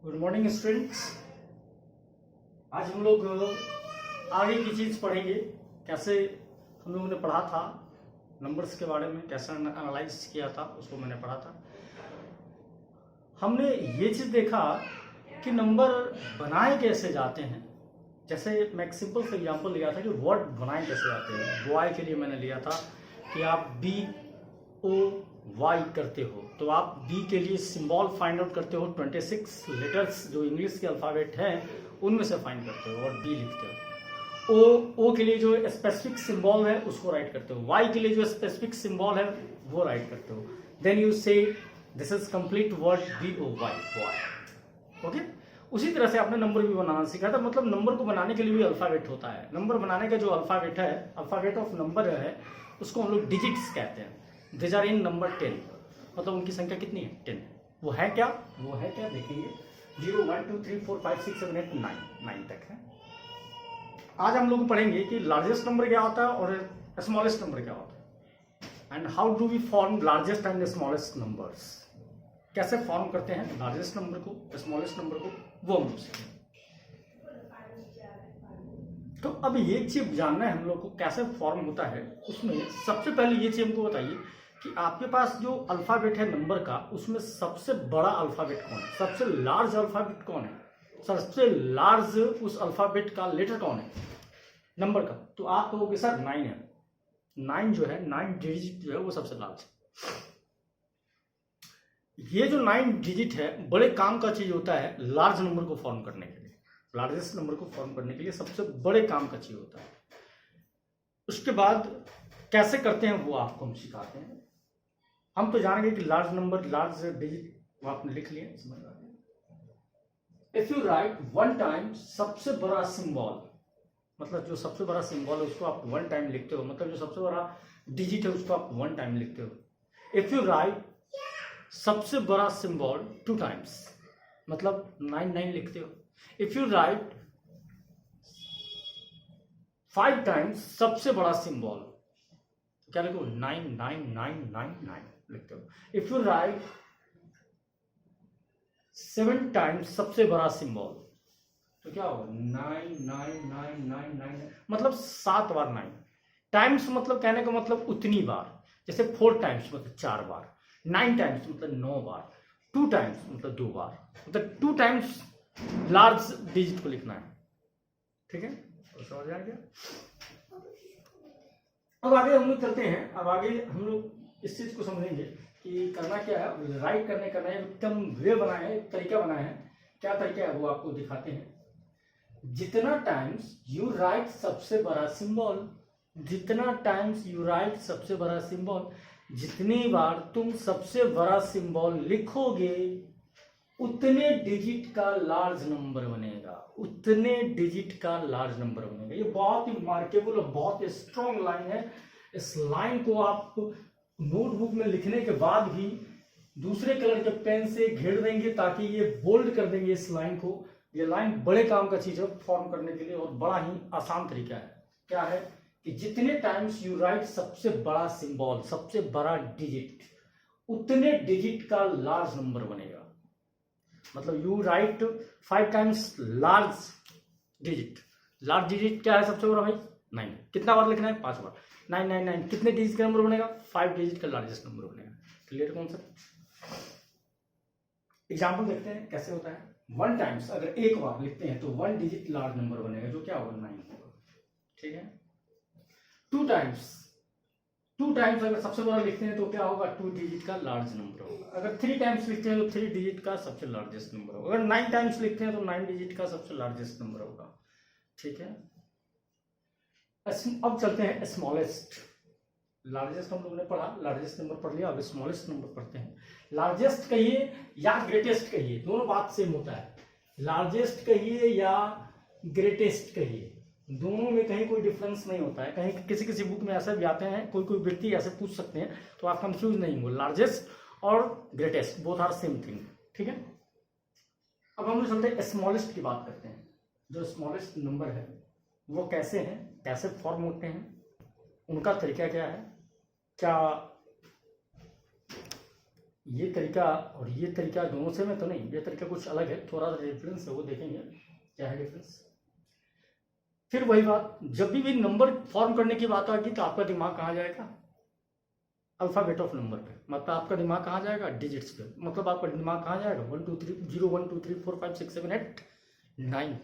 Good morning students. आज हम लोग आगे की चीज पढ़ेंगे। कैसे हम लोगों ने पढ़ा था नंबर्स के बारे में, कैसे एनालाइज किया था उसको मैंने पढ़ा था। हमने ये चीज देखा कि नंबर बनाए कैसे जाते हैं। जैसे मैं एक सिंपल सा एग्जांपल लिया था कि वर्ड बनाए कैसे जाते हैं। बॉय के लिए मैंने लिया था कि आप BOY करते हो तो आप बी के लिए सिंबल फाइंड आउट करते हो। 26 लेटर्स जो इंग्लिश के अल्फाबेट हैं उनमें से फाइंड करते हो और बी लिखते हो। ओ के लिए जो स्पेसिफिक सिंबल है उसको राइट करते हो। वाई के लिए जो स्पेसिफिक सिंबल है वो राइट करते हो। देन यू से this is complete word BOY, boy. Okay, उसी तरह से आपने नंबर भी बनाना सीखा था। मतलब नंबर को बनाने के लिए भी अल्फाबेट होता है। नंबर बनाने का जो अल्फाबेट है, अल्फाबेट ऑफ नंबर है, उसको हम लोग डिजिट्स कहते हैं। दिस आर इन नंबर 10, मतलब उनकी संख्या कितनी है? 10। वो है क्या देखेंगे। 0 1 2 3 4 5 6 7 8 9 तक है। आज हम लोग पढ़ेंगे कि लार्जेस्ट नंबर क्या होता है और स्मॉलेस्ट नंबर क्या होता है, and how do we form largest and smallest numbers. कैसे फॉर्म करते हैं लार्जेस्ट नंबर को, स्मॉलेस्ट नंबर को, वो हम लोग सीखेंगे। तो अब ये चीज जानना है हम लोग को कैसे फॉर्म होता है। उसमें सबसे पहले ये चीज हमको बताइए कि आपके पास जो अल्फाबेट है नंबर का, उसमें सबसे बड़ा अल्फाबेट कौन है? सबसे लार्ज अल्फाबेट कौन है? सबसे लार्ज उस अल्फाबेट का लेटर कौन है नंबर का? तो आप कहोगे सर 9 है। 9 जो है, 9 डिजिट जो है वो सबसे लार्ज है। ये जो 9 डिजिट है बड़े काम का चीज होता है लार्ज नंबर को फॉर्म करने के लिए। लार्जेस्ट नंबर को फॉर्म करने के लिए सबसे बड़े काम का चीज होता है। उसके बाद कैसे करते हैं वो आपको हम सिखाते हैं। हम तो जानेंगे कि लार्ज नंबर, लार्ज डिजिट वो आपने लिख लिया, समझ आ गया। इफ यू राइट 1 टाइम सबसे बड़ा सिंबल, मतलब जो सबसे बड़ा सिंबल है उसको आप 1 टाइम लिखते हो, मतलब जो सबसे बड़ा डिजिट है उसको आप 1 टाइम लिखते हो। इफ यू राइट सबसे बड़ा सिंबल 2 टाइम्स, मतलब 9 लिखते हो। इफ यू राइट 5 टाइम्स सबसे बड़ा सिंबल, क्या लिखो? 9 लिखते हो। इफ यू राइट 7 टाइम्स सबसे बड़ा सिंबल तो क्या होगा? 9 मतलब 7 बार 9 टाइम्स, मतलब कहने का मतलब उतनी बार। जैसे 4 टाइम्स मतलब 4 बार, 9 टाइम्स मतलब 9 बार, 2 टाइम्स मतलब 2 बार, मतलब 2 टाइम्स लार्ज डिजिट को लिखना है। ठीक है, तो समझ आ गया। अब आगे हम लोग चलते हैं। अब आगे हम लोग इस चीज को समझेंगे कि करना क्या है। राइट करने का नया उत्तम वे बनाए हैं, तरीका बनाया है। क्या तरीका है वो आपको दिखाते हैं। जितना टाइम्स यू राइट सबसे बड़ा सिंबल, जितना टाइम्स यू राइट सबसे बड़ा सिंबल, जितनी बार तुम सबसे बड़ा सिंबल लिखोगे उतने डिजिट का लार्ज नंबर बनेगा, उतने डिजिट का लार्ज नंबर बनेगा। ये बहुत ही मार्केबल और बहुत ही स्ट्रॉन्ग लाइन है। इस लाइन को आप नोटबुक में लिखने के बाद भी दूसरे कलर के पेन से घेर देंगे ताकि ये बोल्ड कर देंगे इस लाइन को। ये लाइन बड़े काम का चीज है फॉर्म करने के लिए और बड़ा ही आसान तरीका है। क्या है कि जितने टाइम्स यू राइट सबसे बड़ा सिंबल, सबसे बड़ा डिजिट, उतने डिजिट का लार्ज नंबर बनेगा। मतलब you right 5 times large digit. Large digit क्या है सबसे बड़ा भाई? 9। कितना बार लिखना है? 5 बार। 9 कितने डिजिट का नंबर बनेगा? 5 डिजिट का लार्जेस्ट नंबर बनेगा। क्लियर कौन सा? एग्जाम्पल देखते हैं कैसे होता है। 1 टाइम्स अगर एक बार लिखते हैं तो 1 डिजिट लार्ज नंबर बनेगा, जो क्या होगा? 9 होगा। ठीक है। 2 टाइम्स अगर सबसे बड़ा लिखते हैं तो क्या होगा? 2 डिजिट का लार्ज नंबर होगा। अगर 3 टाइम्स लिखते हैं तो 3 डिजिट का सबसे लार्जेस्ट नंबर होगा। अगर 9 टाइम्स लिखते हैं तो 9 डिजिट का सबसे लार्जेस्ट नंबर होगा। ठीक है। अब चलते हैं स्मॉलेस्ट। लार्जेस्ट हम लोगों ने पढ़ा, लार्जेस्ट नंबर पढ़ लिया। अब स्मॉलेस्ट नंबर पढ़ते हैं। लार्जेस्ट कहिए या ग्रेटेस्ट कहिए, दोनों बात सेम होता है। लार्जेस्ट कहिए या ग्रेटेस्ट कहिए, दोनों में कहीं कोई डिफरेंस नहीं होता है। कहीं किसी किसी बुक में ऐसे भी आते हैं, कोई कोई व्यक्ति ऐसे पूछ सकते हैं, तो आप कंफ्यूज नहीं हो। लार्जेस्ट और greatest both are same thing. ठीक है। अब हम लोग चलते हैं स्मॉलेस्ट की बात करते हैं। जो स्मॉलेस्ट नंबर है वो कैसे हैं, कैसे फॉर्म होते हैं, उनका तरीका क्या है, क्या ये तरीका और ये तरीका दोनों से में तो नहीं, ये तरीका कुछ अलग है, थोड़ा सा डिफरेंस है, वो देखेंगे क्या है डिफरेंस। फिर वही बात, जब भी नंबर फॉर्म करने की बात आएगी तो आपका दिमाग कहाँ जाएगा? अल्फाबेट ऑफ नंबर पे। मतलब आपका दिमाग कहाँ जाएगा? डिजिट्स पे। मतलब आपका दिमाग कहाँ जाएगा? 1 2 3 0 1 2 3 4 5 6 7 8 9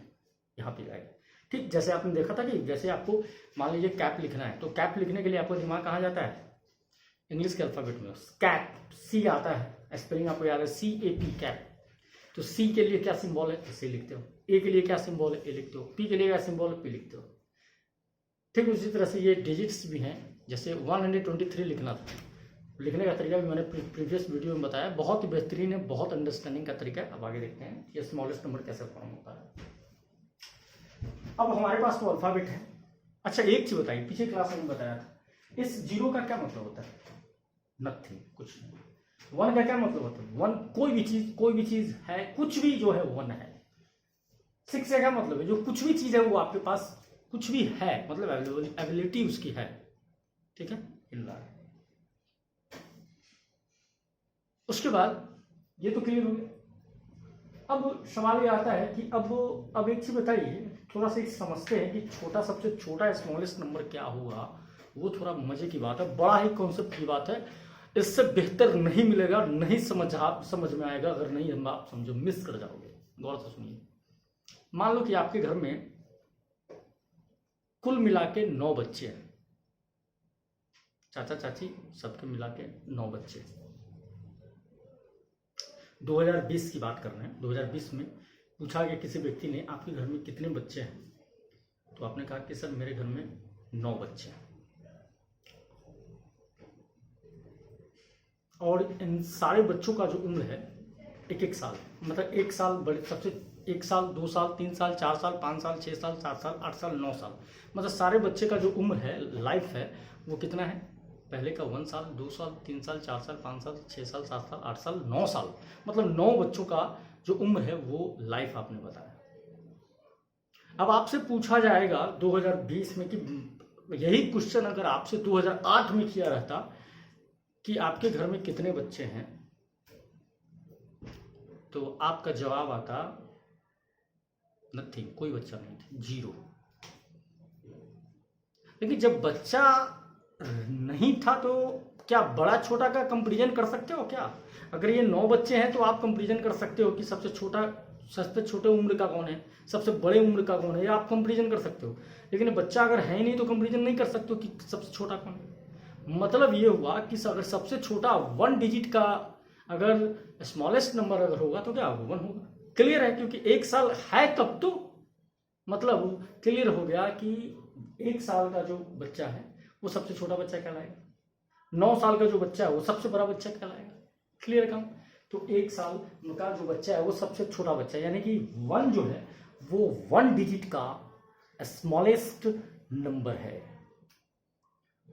यहाँ पे जाएगा। ठीक, जैसे आपने देखा था कि जैसे आपको मान लीजिए कैप लिखना है, तो कैप लिखने के लिए आपका दिमाग कहाँ जाता है? इंग्लिश के अल्फाबेट में कैप, सी आता है, स्पेलिंग आपको याद है, CAP कैप। तो सी के लिए क्या सिंबल है? सी लिखते हो। ए के लिए क्या सिंबल है? ए लिखते हो। पी के लिए क्या सिंबल है? पी लिखते हो। ठीक उसी तरह से ये डिजिट्स भी हैं। जैसे 123 लिखना था, लिखने का तरीका भी मैंने प्रीवियस वीडियो में बताया, बहुत ही बेहतरीन है, बहुत अंडरस्टैंडिंग का तरीका है। अब आगे देखते हैं ये स्मॉलेस्ट नंबर कैसे फॉर्म होता है। अब हमारे पास तो अल्फाबेट है। अच्छा एक चीज बताइए, पिछले क्लास में बताया था, इस जीरो का क्या मतलब होता है? नथिंग, कुछ नहीं। वन का क्या मतलब होता है? वन कोई भी चीज है, कुछ भी जो है वन है। 6 का क्या मतलब है? जो कुछ भी चीज है वो आपके पास कुछ भी है, मतलब एबिलिटी उसकी है। ठीक है, इल्ला। उसके बाद ये तो क्लियर हो गया। अब सवाल ये आता है कि अब एक चीज बताइए, थोड़ा सा समझते हैं कि छोटा, सबसे छोटा स्मॉलेस्ट नंबर क्या होगा। वो थोड़ा मजे की बात है, बड़ा ही कॉन्सेप्ट की बात है। इससे बेहतर नहीं मिलेगा, नहीं समझ में आएगा, अगर नहीं हम आप समझो मिस कर जाओगे। गौर से सुनिए, मान लो कि आपके घर में कुल मिला के 9 बच्चे हैं, चाचा चाची सबके मिला के 9 बच्चे। 2020 की बात कर रहे हैं। 2020 में पूछा गया किसी व्यक्ति ने, आपके घर में कितने बच्चे हैं? तो आपने कहा कि सर मेरे घर में 9 बच्चे हैं। और इन सारे बच्चों का जो उम्र है 1 साल, मतलब 1 साल बड़े, सबसे 1 साल 2 साल 3 साल 4 साल 5 साल 6 साल 7 साल 8 साल 9 साल, मतलब सारे बच्चे का जो उम्र है, लाइफ है, वो कितना है? पहले का 1 साल 2 साल 3 साल 4 साल 5 साल 6 साल 7 साल 8 साल 9 साल, मतलब 9 बच्चों का जो उम्र है वो लाइफ आपने बताया। अब आपसे पूछा जाएगा 2020 में कि यही क्वेश्चन अगर आपसे 2008 में किया रहता कि आपके घर में कितने बच्चे हैं, तो आपका जवाब आता नथिंग, कोई बच्चा नहीं था, 0। लेकिन जब बच्चा नहीं था तो क्या बड़ा छोटा का कंपैरिजन कर सकते हो क्या? अगर ये 9 बच्चे हैं तो आप कंपैरिजन कर सकते हो कि सबसे छोटे उम्र का कौन है, सबसे बड़े उम्र का कौन है, ये आप कंपैरिजन कर सकते हो। लेकिन बच्चा अगर है ही नहीं तो कंपैरिजन नहीं कर सकते हो कि सबसे छोटा कौन है। मतलब ये हुआ कि अगर सबसे छोटा 1 डिजिट का अगर स्मॉलेस्ट नंबर अगर होगा तो क्या होगा? 1 होगा। क्लियर है, क्योंकि 1 साल है तब तो मतलब क्लियर हो गया कि 1 साल का जो बच्चा है वो सबसे छोटा बच्चा कहलाएगा, 9 साल का जो बच्चा है वो सबसे बड़ा बच्चा कहलाएगा। क्लियर काम। तो 1 साल का जो बच्चा है वो सबसे छोटा बच्चा है, यानी कि 1 जो है वो 1 डिजिट का स्मॉलेस्ट नंबर है।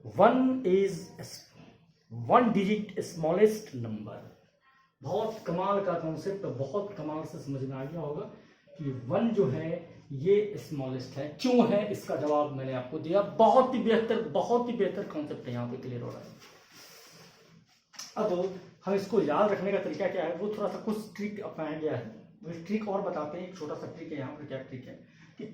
1 डिजिट स्मॉलेस्ट नंबर। बहुत कमाल का कॉन्सेप्ट, बहुत कमाल से समझ में आ गया होगा कि 1 जो है ये स्मॉलेस्ट है। क्यों है इसका जवाब मैंने आपको दिया। बहुत ही बेहतर कॉन्सेप्ट है, यहाँ पे क्लियर हो रहा है। अब हम इसको याद रखने का तरीका क्या है, वो थोड़ा सा कुछ ट्रिक अपनाया गया है। वो ट्रिक और बताते हैं, एक छोटा सा ट्रिक है यहाँ पे। क्या ट्रिक है कि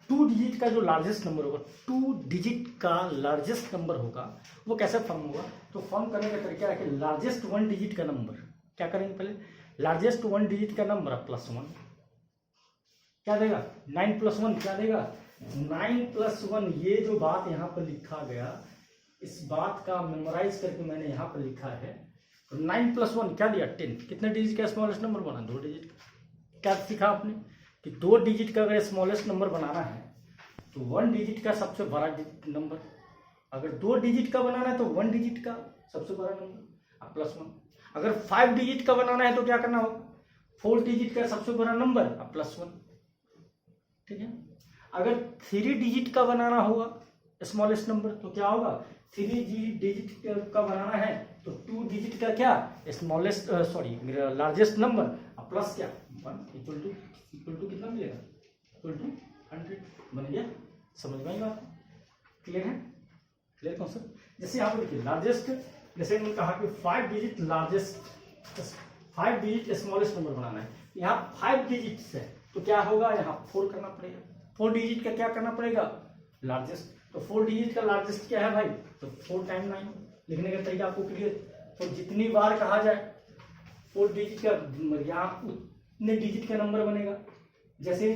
2 डिजिट का जो लार्जेस्ट नंबर होगा, 2 डिजिट का लार्जेस्ट नंबर होगा, वो कैसे फॉर्म होगा? तो फॉर्म करने का तरीका है कि लार्जेस्ट 1 डिजिट का नंबर क्या करेंगे, पहले लार्जेस्ट 1 डिजिट का नंबर +1 क्या देगा? 9 + 1 क्या देगा? 9 + 1। ये जो बात यहाँ पर लिखा गया, इस बात का मेमोराइज करके मैंने यहाँ पर लिखा है। 9 + 1 क्या दिया? 10। कितने डिजिट का स्मॉलेस्ट नंबर बना? 2 डिजिट का। क्या सीखा आपने कि 2 डिजिट का अगर स्मॉलेस्ट नंबर बनाना है तो 1 डिजिट का सबसे बड़ा नंबर, अगर 2 डिजिट का बनाना है तो 1 डिजिट का सबसे बड़ा नंबर अब +1। अगर 5 डिजिट का बनाना है तो क्या करना होगा? 4 डिजिट का सबसे बड़ा नंबर अब +1। ठीक है। अगर 3 डिजिट का बनाना होगा स्मॉलेस्ट नंबर तो क्या होगा? 3 डिजिट का बनाना है तो 2 डिजिट का क्या स्मॉलेस्ट लार्जेस्ट नंबर अब प्लस क्या 1 इक्वल टू कितना मिलेगा? इक्वल टू 100 बन गया। समझ में आई बात? क्लियर है? Clear concept. जैसे यहाँ पर देखिए लार्जेस्ट जैसे मैंने कहा कि 5 digit largest 5 digit smallest number बनाना है, यहाँ 5 डिजिट है तो क्या होगा, यहाँ 4 करना पड़ेगा। 4 डिजिट का क्या करना पड़ेगा, लार्जेस्ट। तो 4 डिजिट का लार्जेस्ट क्या है भाई, तो 4 टाइम 9। लिखने का तरीका आपको क्लियर। तो जितनी बार कहा जाए 4 डिजिट का, यहाँ उतने डिजिट का नंबर बनेगा। जैसे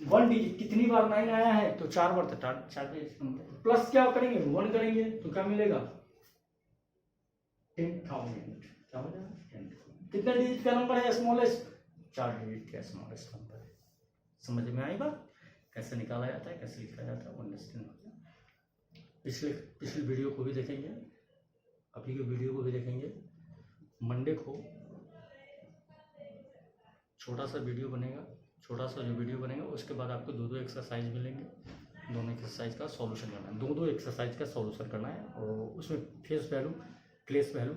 1 डिजिट कितनी बार 9 आया है, तो 4 बार, तो 4 डिजिट नंबर। प्लस क्या करेंगे, 1 करेंगे तो क्या मिलेगा, 10,000। क्या हो जाएगा, 10,000। कितने डिजिट का नंबर है स्मॉलेस्ट, 4 डिजिट का स्मॉलेस्ट नंबर है। समझ में आई बात, कैसे निकाला जाता है, कैसे लिखा जाता है, अंडरस्टैंड हो गया। पिछले वीडियो को भी देखेंगे, अभी के वीडियो को भी देखेंगे। मंडे को छोटा सा वीडियो बनेगा, छोटा सा जो वीडियो बनेगा उसके बाद आपको 2 एक्सरसाइज मिलेंगे। दोनों एक्सरसाइज का सॉल्यूशन करना है, 2 एक्सरसाइज का सॉल्यूशन करना है, और उसमें फेस वैल्यू, प्लेस वैल्यू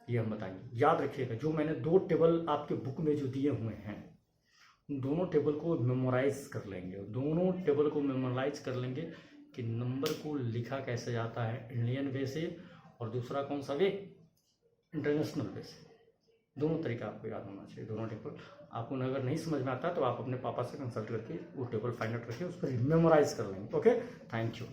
ये हम बताएंगे। याद रखिएगा, जो मैंने 2 टेबल आपके बुक में जो दिए हुए हैं, उन दोनों टेबल को मेमोराइज कर लेंगे। दोनों टेबल को मेमोराइज कर लेंगे कि नंबर को लिखा कैसे जाता है, इंडियन वे से, और दूसरा कौन सा वे, इंटरनेशनल वे से। दोनों तरीका आपको याद होना चाहिए, दोनों टेबल। आपको अगर नहीं समझ में आता तो आप अपने पापा से कंसल्ट करके वो टेबल फाइंड आउट करके उस पर मेमोराइज कर लेंगे। Okay, thank you.